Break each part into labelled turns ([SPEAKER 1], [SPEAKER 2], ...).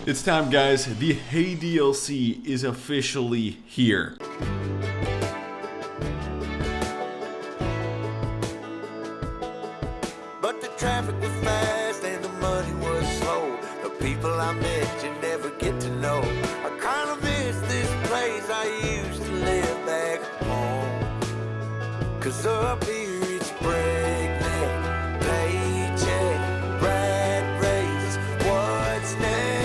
[SPEAKER 1] It's time, guys. The Hay DLC is officially here.
[SPEAKER 2] But the traffic was fast and the money was slow. The people I met you never get to know. I kinda miss this place I used to live back home. Cause up here it's breakneck, paycheck, rat race, what's next?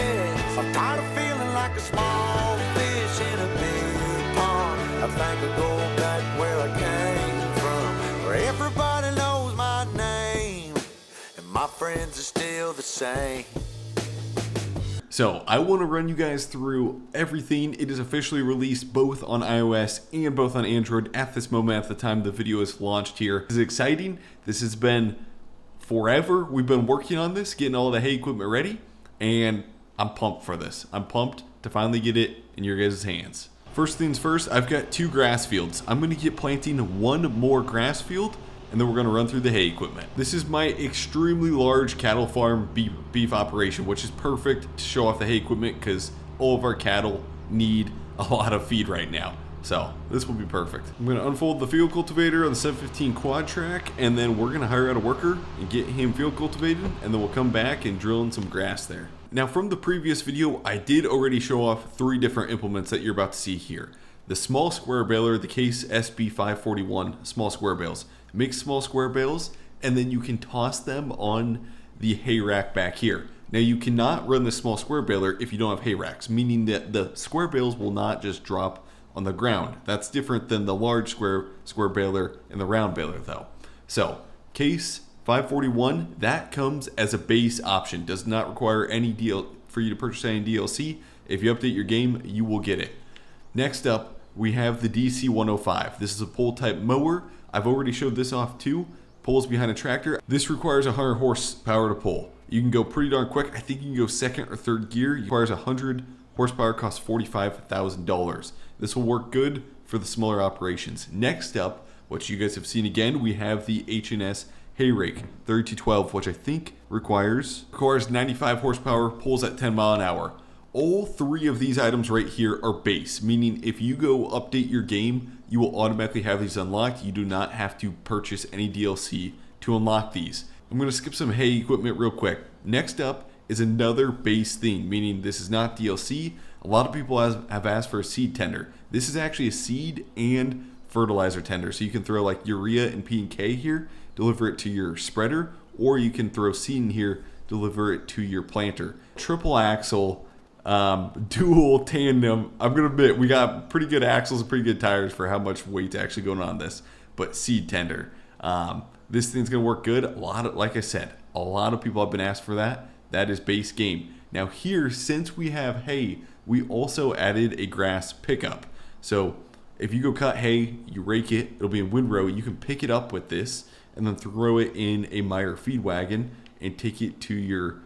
[SPEAKER 2] I'm tired of feeling like a small fish in a big pond. I think I'll go back where I came from, where everybody knows my name, and my friends are still the same.
[SPEAKER 1] So I want to run you guys through everything. It is officially released both on iOS and both on Android at this moment, at the time the video is launched here. This is exciting. This has been forever. We've been working on this, getting all the hay equipment ready, and I'm pumped for this. I'm pumped to finally get it in your guys' hands. First things first, I've got 2 grass fields. I'm going to get planting 1 more grass field, and then we're going to run through the hay equipment. This is my extremely large cattle farm beef operation, which is perfect to show off the hay equipment because all of our cattle need a lot of feed right now. So this will be perfect. I'm going to unfold the field cultivator on the 715 quad track, and then we're going to hire out a worker and get him field cultivated, and then we'll come back and drill in some grass there. Now, from the previous video, I did already show off 3 different implements that you're about to see here. The small square baler, the Case SB541 small square bales. Make small square bales, and then you can toss them on the hay rack back here. Now, you cannot run the small square baler if you don't have hay racks, meaning that the square bales will not just drop on the ground. That's different than the large square baler and the round baler though. So, Case 541, that comes as a base option. Does not require any deal for you to purchase any DLC. If you update your game, you will get it. Next up, we have the DC105. This is a pole type mower. I've already showed this off too. Pulls behind a tractor. This requires 100 horsepower to pull. You can go pretty darn quick. I think you can go 2nd or 3rd gear. It requires 100 horsepower, costs $45,000. This will work good for the smaller operations. Next up, which you guys have seen again, we have the H&S hay rake 3212, which I think requires 95 horsepower, pulls at 10 mile an hour. All 3 of these items right here are base, meaning if you go update your game, you will automatically have these unlocked. You do not have to purchase any DLC to unlock these. I'm going to skip some hay equipment real quick. Next up is another base thing, meaning this is not DLC. A lot of people have asked for a seed tender. This is actually a seed and fertilizer tender. So you can throw like urea and P&K here, deliver it to your spreader, or you can throw seed in here, deliver it to your planter. Triple axle, dual tandem. I'm gonna admit we got pretty good axles and pretty good tires for how much weight's actually going on this, but seed tender. This thing's gonna work good. Like I said, a lot of people have been asked for that. That is base game. Now here, since we have hay, we also added a grass pickup. So if you go cut hay, you rake it, it'll be in windrow. You can pick it up with this and then throw it in a Meyer feed wagon and take it to your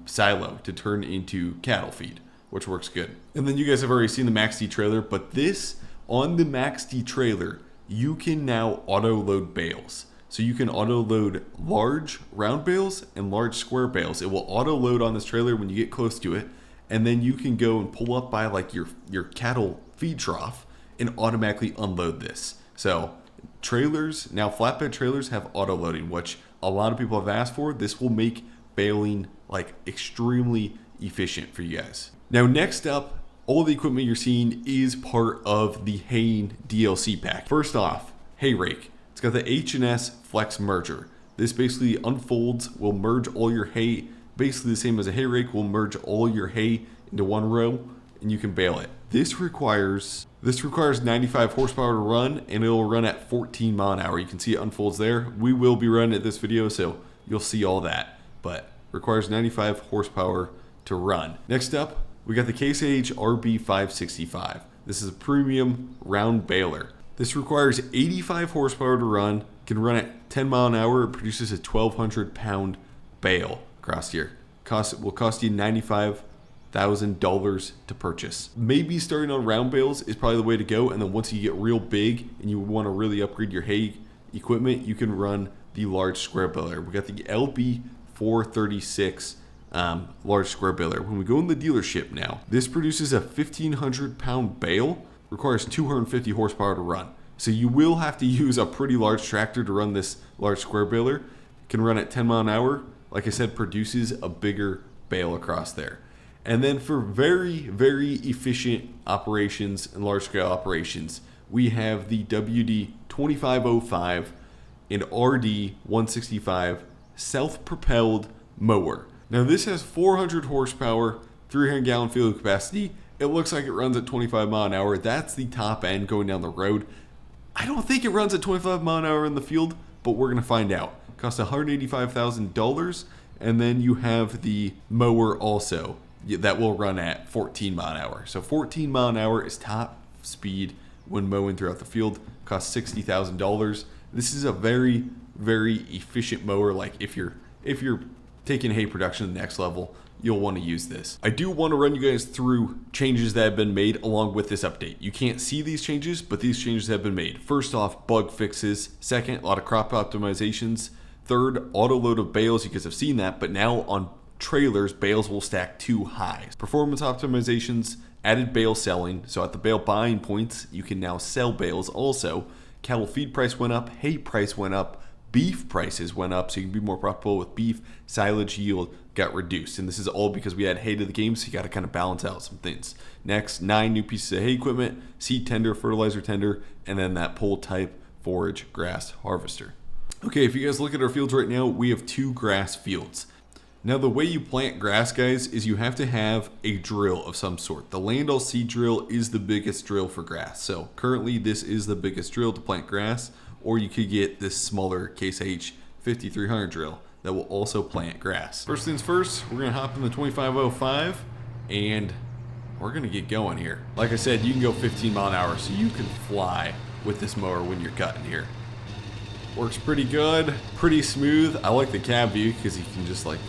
[SPEAKER 1] silo to turn into cattle feed, which works good. And then you guys have already seen the Max-D trailer, but this, on the Max-D trailer, you can now auto load bales. So you can auto load large round bales and large square bales. It will auto load on this trailer when you get close to it, and then you can go and pull up by like your cattle feed trough and automatically unload this. So trailers, now flatbed trailers have auto loading, which a lot of people have asked for. This will make baling like extremely efficient for you guys. Now next up, all the equipment you're seeing is part of the hay DLC pack. First off, hay rake. It's got the H&S Flex Merger. This basically unfolds, will merge all your hay, basically the same as a hay rake, will merge all your hay into one row and you can bale it. This requires 95 horsepower to run, and it'll run at 14 mile an hour. You can see it unfolds there. We will be running it this video, so you'll see all that, but requires 95 horsepower to run. Next up, we got the Case IH RB565. This is a premium round baler. This requires 85 horsepower to run, can run at 10 mile an hour. It produces a 1,200 pound bale across here. Will cost you $95,000 to purchase. Maybe starting on round bales is probably the way to go, and then once you get real big and you want to really upgrade your hay equipment, you can run the large square baler. We got the LB436 large square baler. When we go in the dealership now, this produces a 1,500 pound bale, requires 250 horsepower to run. So you will have to use a pretty large tractor to run this large square baler. Can run at 10 mile an hour. Like I said, produces a bigger bale across there. And then for very, very efficient operations and large scale operations, we have the WD 2505 and RD 165 self-propelled mower. Now this has 400 horsepower, 300 gallon fuel capacity. It looks like it runs at 25 mile an hour. That's the top end going down the road. I don't think it runs at 25 mile an hour in the field, but we're going to find out. It costs $185,000. And then you have the mower also that will run at 14 mile an hour. So 14 mile an hour is top speed when mowing throughout the field. Costs $60,000. This is a very, very efficient mower. Like if you're taking hay production to the next level, you'll want to use this. I do want to run you guys through changes that have been made along with this update. You can't see these changes, but these changes have been made. First off, bug fixes. Second, a lot of crop optimizations. Third, auto load of bales. You guys have seen that, but now on trailers, bales will stack too high. Performance optimizations, added bale selling. So at the bale buying points, you can now sell bales also. Cattle feed price went up, hay price went up, beef prices went up, so you can be more profitable with beef. Silage yield got reduced, and this is all because we had hay to the game, so you got to kind of balance out some things. Next, 9 new pieces of hay equipment, seed tender, fertilizer tender, and then that pole type forage grass harvester. Okay, if you guys look at our fields right now, we have 2 grass fields. Now the way you plant grass, guys, is you have to have a drill of some sort. The Landau seed drill is the biggest drill for grass. So currently this is the biggest drill to plant grass, or you could get this smaller Case H 5300 drill that will also plant grass. First things first, we're gonna hop in the 2505 and we're gonna get going here. Like I said, you can go 15 mile an hour, so you can fly with this mower when you're cutting here. Works pretty good, pretty smooth. I like the cab view because you can just like,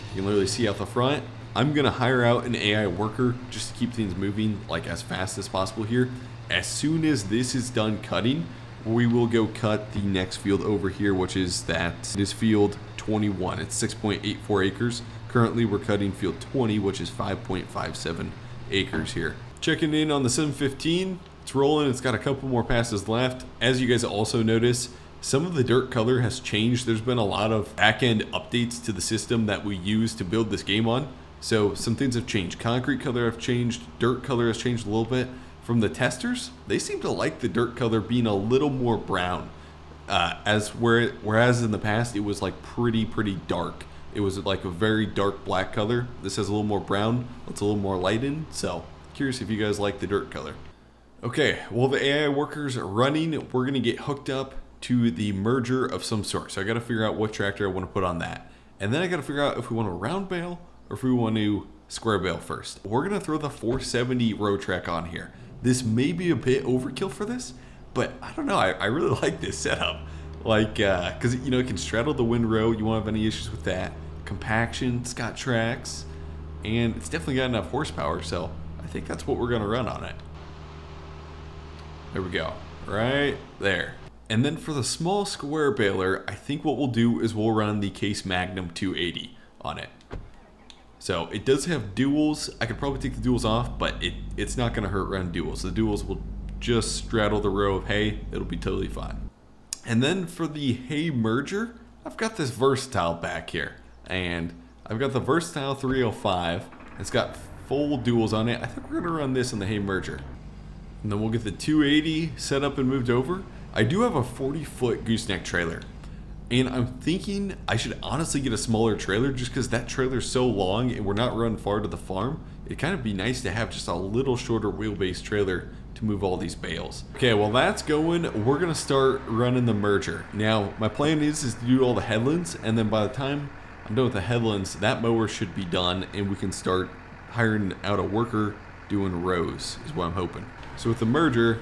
[SPEAKER 1] you can literally see out the front. I'm gonna hire out an AI worker just to keep things moving like as fast as possible here. As soon as this is done cutting, we will go cut the next field over here, which is this field 21. It's 6.84 acres. Currently we're cutting field 20, which is 5.57 acres here. Checking in on the 715. It's rolling, it's got a couple more passes left. As you guys also notice, some of the dirt color has changed. There's been a lot of back-end updates to the system that we use to build this game on. So some things have changed. Concrete color have changed. Dirt color has changed a little bit. From the testers, they seem to like the dirt color being a little more brown. Whereas in the past, it was like pretty dark. It was like a very dark black color. This has a little more brown. It's a little more lightened. So curious if you guys like the dirt color. Okay, well the AI workers are running. We're gonna get hooked up to the merger of some sort. So I got to figure out what tractor I want to put on that. And then I got to figure out if we want a round bale or if we want to square bale first. We're going to throw the 470 road track on here. This may be a bit overkill for this, but I don't know. I really like this setup. Like, because, you know, it can straddle the windrow. You won't have any issues with that. Compaction, it's got tracks, and it's definitely got enough horsepower. So I think that's what we're going to run on it. There we go. Right there. And then for the small square baler, I think what we'll do is we'll run the Case Magnum 280 on it. So it does have duals. I could probably take the duals off, but it's not going to hurt run duals. The duals will just straddle the row of hay. It'll be totally fine. And then for the hay merger, I've got this Versatile back here. And I've got the Versatile 305. It's got full duals on it. I think we're going to run this on the hay merger. And then we'll get the 280 set up and moved over. I do have a 40-foot gooseneck trailer, and I'm thinking I should honestly get a smaller trailer just because that trailer's so long and we're not running far to the farm. It'd kind of be nice to have just a little shorter wheelbase trailer to move all these bales. Okay, well that's going. We're going to start running the merger. Now, my plan is to do all the headlands, and then by the time I'm done with the headlands, that mower should be done, and we can start hiring out a worker doing rows, is what I'm hoping. So with the merger,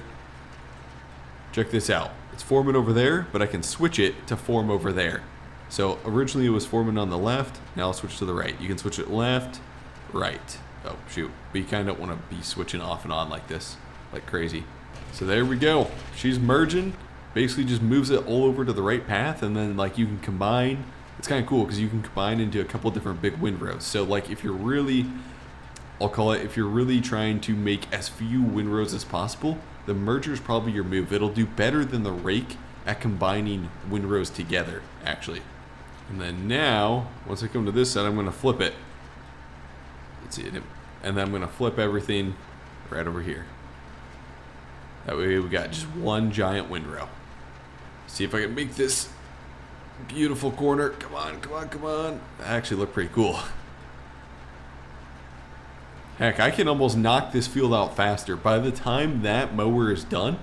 [SPEAKER 1] check this out. It's forming over there, but I can switch it to form over there. So originally it was forming on the left. Now I'll switch to the right. You can switch it left, right. Oh, shoot. But you kind of don't want to be switching off and on like this, like crazy. So there we go. She's merging. Basically just moves it all over to the right path, and then like you can combine it's kind of cool because you can combine into a couple different big windrows. So like if you're really, I'll call it, if you're really trying to make as few windrows as possible, the merger is probably your move. It'll do better than the rake at combining windrows together, actually. And then now, once I come to this side, I'm going to flip it. Let's see, and then I'm going to flip everything right over here. That way we got just one giant windrow. See if I can make this beautiful corner. Come on, come on, come on. That actually looked pretty cool. Heck, I can almost knock this field out faster. By the time that mower is done,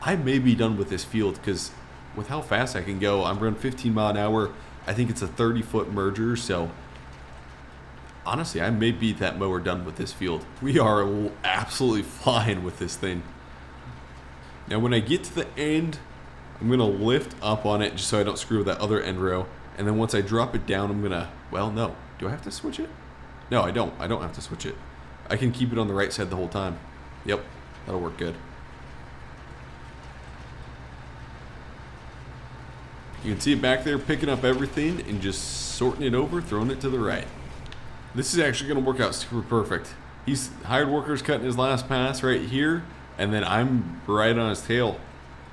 [SPEAKER 1] I may be done with this field because with how fast I can go, I'm running 15 mile an hour. I think it's a 30-foot merger, so honestly, I may beat that mower done with this field. We are absolutely flying with this thing. Now, when I get to the end, I'm going to lift up on it just so I don't screw with that other end row. And then once I drop it down, I'm going to, well, no. Do I have to switch it? No, I don't. I don't have to switch it. I can keep it on the right side the whole time. Yep, that'll work good. You can see it back there picking up everything and just sorting it over, throwing it to the right. This is actually going to work out super perfect. He's hired workers cutting his last pass right here, and then I'm right on his tail.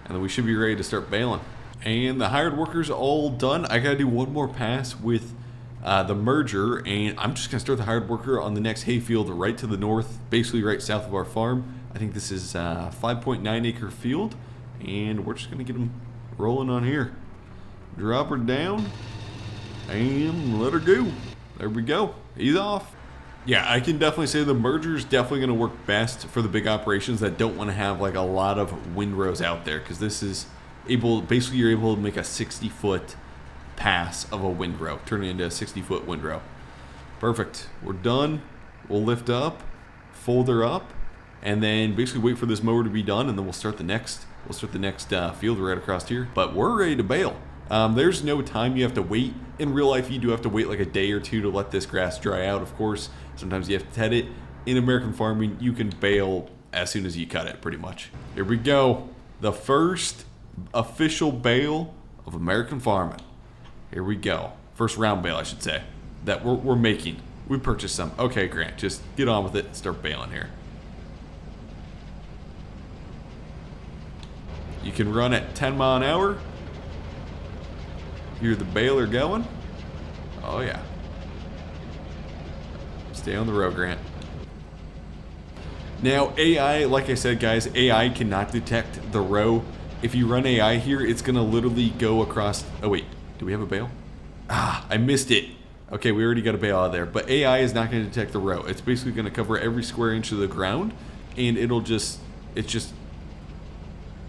[SPEAKER 1] And then we should be ready to start baling. And the hired workers all done. I got to do one more pass with the merger, and I'm just going to start the hired worker on the next hayfield right to the north, basically right south of our farm. I think this is a 5.9 acre field, and we're just going to get them rolling on here. Drop her down and let her go. There we go. He's off. Yeah, I can definitely say the merger is definitely going to work best for the big operations that don't want to have like a lot of windrows out there, because this is able, basically you're able to make a 60-foot pass of a windrow, turn it into a 60-foot windrow. Perfect. We're done. We'll lift up, fold her up, and then basically wait for this mower to be done, and then we'll start the next field right across here. But we're ready to bale. There's no time you have to wait. In real life, you do have to wait like a day or two to let this grass dry out, of course. Sometimes you have to ted it. In American farming, you can bale as soon as you cut it, pretty much. Here we go. The first official bale of American farming. Here we go. First round bale, I should say, that we're making. We purchased some. Okay, Grant, just get on with it and start baling here. You can run at 10 mile an hour. Hear the baler going. Oh, yeah. Stay on the road, Grant. Now, AI, like I said, guys, AI cannot detect the row. If you run AI here, it's going to literally go across. Oh, wait. Do we have a bale? Ah, I missed it. Okay, we already got a bale out of there. But AI is not going to detect the row. It's basically going to cover every square inch of the ground, and it's just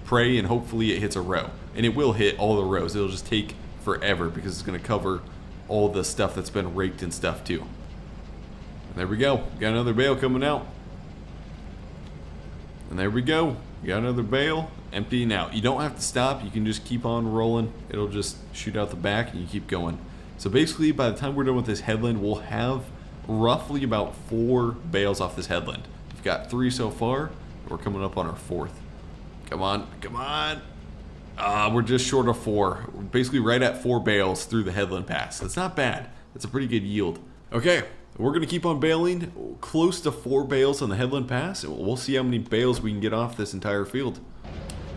[SPEAKER 1] pray and hopefully it hits a row. And it will hit all the rows. It'll just take forever because it's going to cover all the stuff that's been raked and stuff too. And there we go. Got another bale coming out. And there we go. Got another bale emptying out. You don't have to stop. You can just keep on rolling. It'll just shoot out the back and you keep going. So basically, by the time we're done with this headland, we'll have roughly about 4 bales off this headland. We've got 3 so far. We're coming up on our 4th. Come on, come on. We're just short of 4. We're basically right at 4 bales through the headland pass. That's not bad. That's a pretty good yield. Okay, we're going to keep on baling close to 4 bales on the headland pass. We'll see how many bales we can get off this entire field.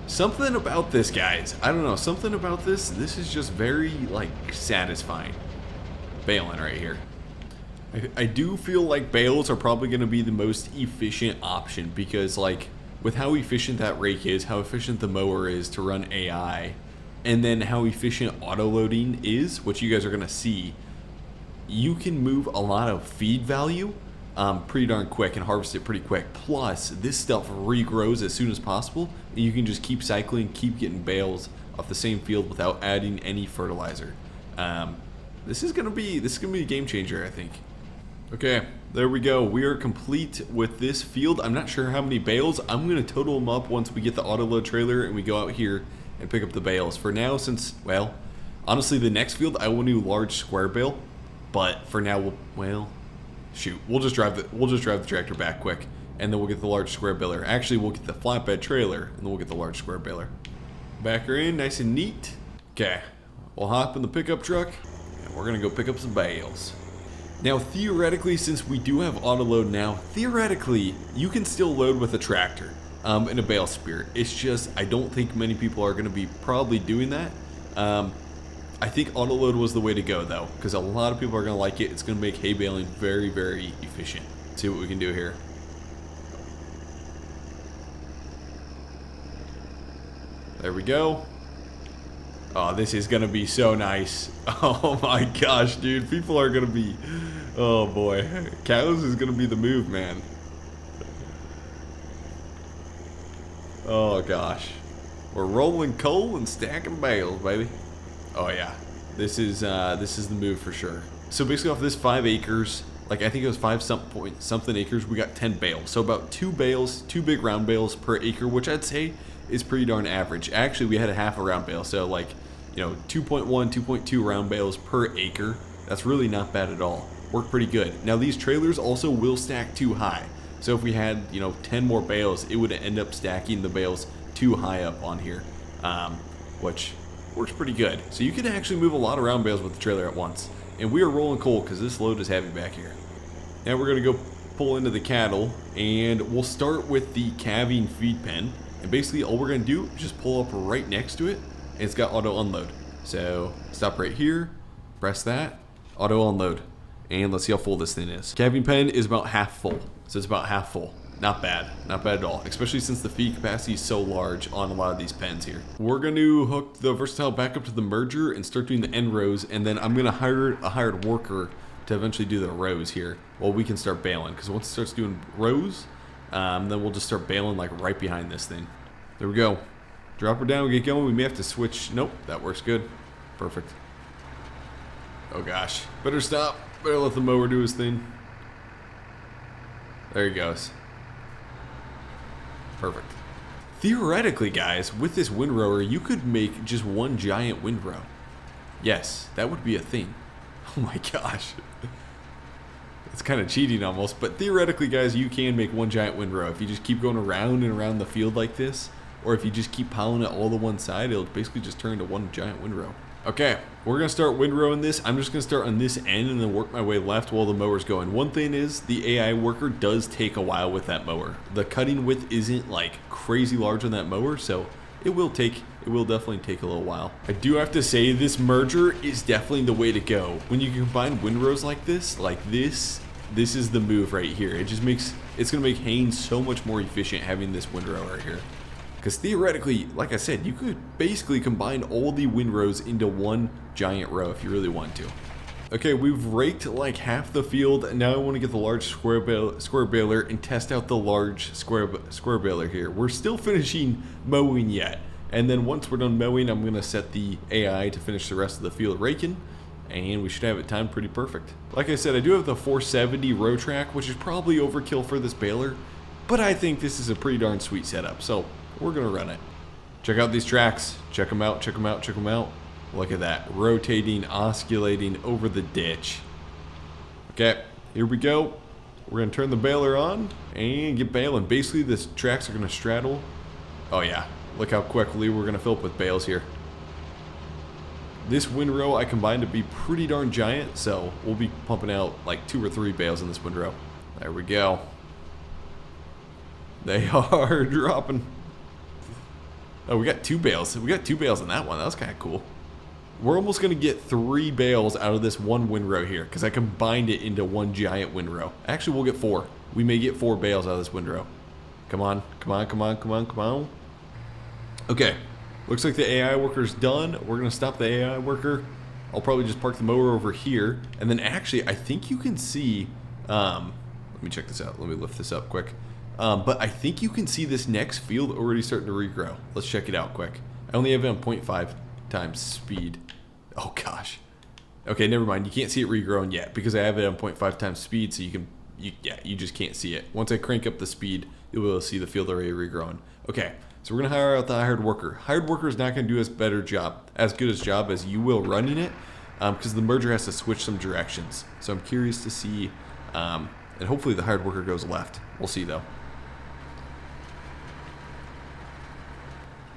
[SPEAKER 1] Something about this, guys. I don't know. Something about this. This is just very, like, satisfying. Baling right here. I do feel like bales are probably going to be the most efficient option because, like, with how efficient that rake is, how efficient the mower is to run AI, and then how efficient auto-loading is, which you guys are going to see, you can move a lot of feed value pretty darn quick and harvest it pretty quick. Plus, this stuff regrows as soon as possible, and you can just keep cycling, keep getting bales off the same field without adding any fertilizer. This is gonna be a game changer, I think. Okay, there we go. We are complete with this field. I'm not sure how many bales. I'm gonna total them up once we get the auto load trailer and we go out here and pick up the bales. For now, since, well, honestly, the next field I will do large square bale, but for now we'll just drive the tractor back quick, and then we'll get the large square baler. Actually, we'll get the flatbed trailer, and then we'll get the large square baler. Back her in, nice and neat. Okay, we'll hop in the pickup truck, and we're gonna go pick up some bales. Now, theoretically, since we do have auto load now, theoretically, you can still load with a tractor and a bale spear. It's just, I don't think many people are gonna be probably doing that. I think auto load was the way to go though, because a lot of people are gonna like it. It's gonna make hay baling very, very efficient. Let's see what we can do here. There we go. Oh, this is gonna be so nice. Oh my gosh, dude. People are gonna be, oh boy. Cows is gonna be the move, man. Oh gosh. We're rolling coal and stacking bales, baby. Oh yeah. This is the move for sure. So basically off this 5 acres, like I think it was 5 something acres, we got 10 bales. So about 2 bales, 2 big round bales per acre, which I'd say is pretty darn average. Actually, we had a half a round bale, so like, you know, 2.1, 2.2 round bales per acre. That's really not bad at all. Worked pretty good. Now these trailers also will stack too high. So if we had, you know, 10 more bales, it would end up stacking the bales too high up on here, which works pretty good. So you can actually move a lot of round bales with the trailer at once. And we are rolling coal because this load is heavy back here. Now we're going to go pull into the cattle, and we'll start with the calving feed pen. And basically all we're going to do is just pull up right next to it, and it's got auto unload. So stop right here, press that, auto unload, and let's see how full this thing is. Calving pen is about half full, so it's about half full. Not bad at all, especially since the feed capacity is so large on a lot of these pens here. We're going to hook the Versatile back up to the merger and start doing the end rows, and then I'm going to hire a hired worker to eventually do the rows here while we can start baling, because once it starts doing rows, then we'll just start baling like right behind this thing. There we go. Drop her down, get going. We may have to switch. Nope, that works good. Perfect. Oh gosh. Better stop. Better let the mower do his thing. There he goes. Perfect. Theoretically, guys, with this windrower, you could make just one giant windrow. Yes, that would be a thing. Oh my gosh. It's kind of cheating almost, but theoretically, guys, you can make one giant windrow. If you just keep going around and around the field like this, or if you just keep piling it all to one side, it'll basically just turn into one giant windrow. Okay, we're going to start windrowing this. I'm just going to start on this end and then work my way left while the mower's going. One thing is, the AI worker does take a while with that mower. The cutting width isn't like crazy large on that mower, so it will definitely take a little while. I do have to say, this merger is definitely the way to go. When you combine windrows like this is the move right here. It just makes, it's going to make haying so much more efficient having this windrow right here. Because theoretically, like I said, you could basically combine all the windrows into one giant row if you really want to. Okay, we've raked like half the field. Now I want to get the large square baler and test out the large square baler here. We're still finishing mowing yet. And then once we're done mowing, I'm going to set the AI to finish the rest of the field raking. And we should have it timed pretty perfect. Like I said, I do have the 470 row track, which is probably overkill for this baler. But I think this is a pretty darn sweet setup. So we're going to run it. Check out these tracks. Check them out, check them out, check them out. Look at that. Rotating, osculating over the ditch. Okay, here we go. We're going to turn the baler on and get baling. Basically, the tracks are going to straddle. Oh yeah, look how quickly we're going to fill up with bales here. This windrow I combined to be pretty darn giant, so we'll be pumping out like 2 or 3 bales in this windrow. There we go. They are dropping. Oh, we got 2 bales. We got 2 bales in that one. That was kind of cool. We're almost going to get 3 bales out of this one windrow here, because I combined it into one giant windrow. Actually, we'll get 4. We may get 4 bales out of this windrow. Come on, come on, come on, come on, come on. Okay, looks like the AI worker's done. We're going to stop the AI worker. I'll probably just park the mower over here. And then actually, I think you can see... let me check this out. Let me lift this up quick. But I think you can see this next field already starting to regrow. Let's check it out quick. I only have it on 0.5 times speed. Oh gosh. Okay, never mind. You can't see it regrowing yet because I have it on 0.5 times speed, so you just can't see it. Once I crank up the speed, you'll be able to see the field already regrowing. Okay, so we're gonna hire out the hired worker. Hired worker is not gonna do as good a job as you will running it, because the merger has to switch some directions. So I'm curious to see, and hopefully the hired worker goes left. We'll see though.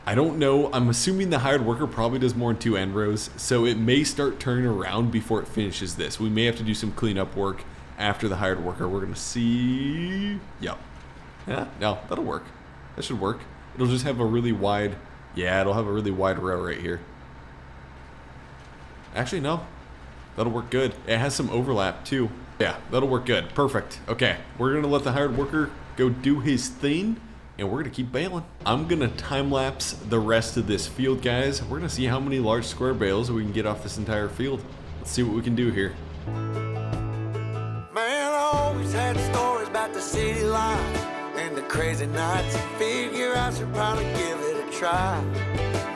[SPEAKER 1] I don't know. I'm assuming the hired worker probably does more in 2 end rows, so it may start turning around before it finishes this. We may have to do some cleanup work after the hired worker. We're going to see. Yep. Yeah, no, that'll work. That should work. It'll just have a really wide, yeah, it'll have a really wide row right here. Actually, no. That'll work good. It has some overlap too. Yeah, that'll work good. Perfect. Okay, we're gonna let the hired worker go do his thing, and we're gonna keep baling. I'm gonna time lapse the rest of this field, guys. We're gonna see how many large square bales we can get off this entire field. Let's see what we can do here.
[SPEAKER 2] Man, I always had stories about the city life and the crazy nights. Figure I should probably give it a try.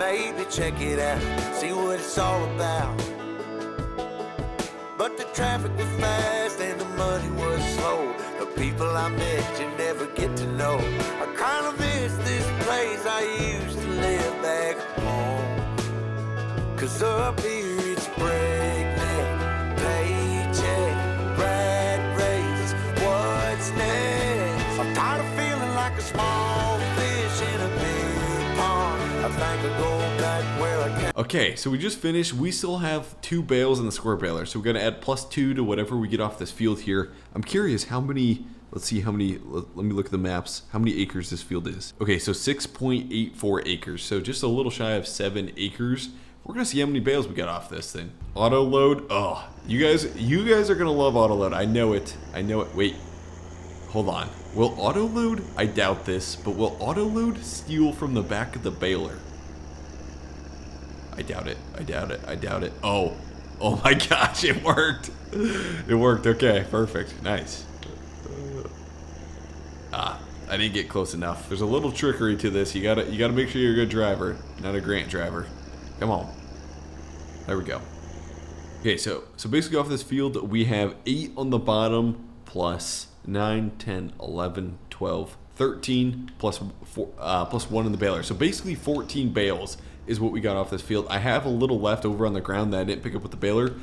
[SPEAKER 2] Maybe check it out, see what it's all about. But the traffic was fast and the money was slow. The people I met you never get to know. I kinda miss this place I used to live back home. Cause up here it's breakneck, paycheck, rat race, what's next? I'm tired of feeling like a small fish in a big pond. I think I'll go back where I can.
[SPEAKER 1] Okay, so we just finished. We still have 2 bales in the square baler, so we're gonna add +2 to whatever we get off this field here. I'm curious how many, let's see how many, let me look at the maps, how many acres this field is. Okay, so 6.84 acres, so just a little shy of 7 acres. We're gonna see how many bales we got off this thing. Auto load, oh, you guys are gonna love auto load. I know it, wait, hold on. Will auto load, I doubt this, but will auto load steal from the back of the baler? I doubt it. Oh my gosh, it worked. It worked, okay, perfect, nice. I didn't get close enough. There's a little trickery to this. You gotta make sure you're a good driver, not a Grant driver. Come on. There we go. Okay, so basically off this field, we have 8 on the bottom, plus 9, 10, 11, 12, 13, plus 1 in the baler. So basically 14 bales is what we got off this field. I have a little left over on the ground that I didn't pick up with the baler.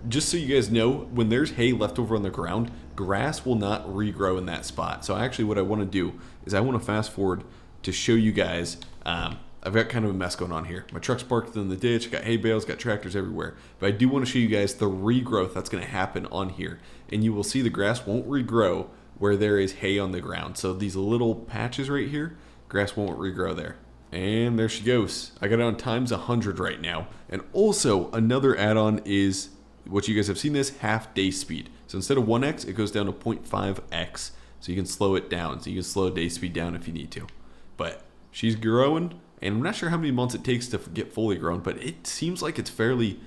[SPEAKER 1] Just so you guys know, when there's hay left over on the ground, grass will not regrow in that spot. So actually what I want to do is I want to fast forward to show you guys, I've got kind of a mess going on here. My truck's parked in the ditch, got hay bales, got tractors everywhere. But I do want to show you guys the regrowth that's going to happen on here. And you will see the grass won't regrow where there is hay on the ground. So these little patches right here, grass won't regrow there. And there she goes. I got it on times 100 right now. And also another add-on is, what you guys have seen this, half day speed. So instead of 1x, it goes down to 0.5x. So you can slow it down. So you can slow day speed down if you need to. But she's growing, and I'm not sure how many months it takes to get fully grown, but it seems like it's fairly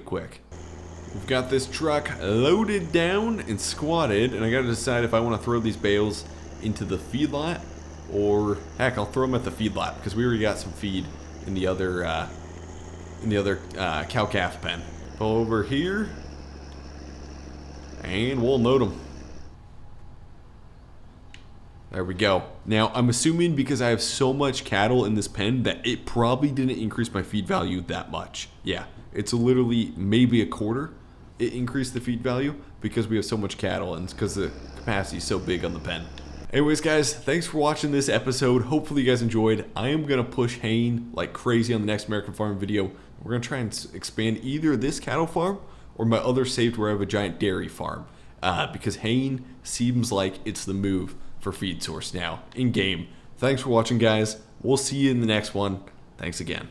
[SPEAKER 1] quick. We've got this truck loaded down and squatted, and I gotta decide if I want to throw these bales into the feedlot, or heck, I'll throw them at the feedlot because we already got some feed in the other cow-calf pen. Pull over here, and we'll load them. There we go. Now, I'm assuming because I have so much cattle in this pen that it probably didn't increase my feed value that much. Yeah, it's literally maybe a quarter it increased the feed value because we have so much cattle and it's because the capacity is so big on the pen. Anyways, guys, thanks for watching this episode. Hopefully you guys enjoyed. I am going to push haying like crazy on the next American Farm video. We're going to try and expand either this cattle farm or my other saved where I have a giant dairy farm. Because haying seems like it's the move for feed source now in game. Thanks for watching, guys. We'll see you in the next one. Thanks again.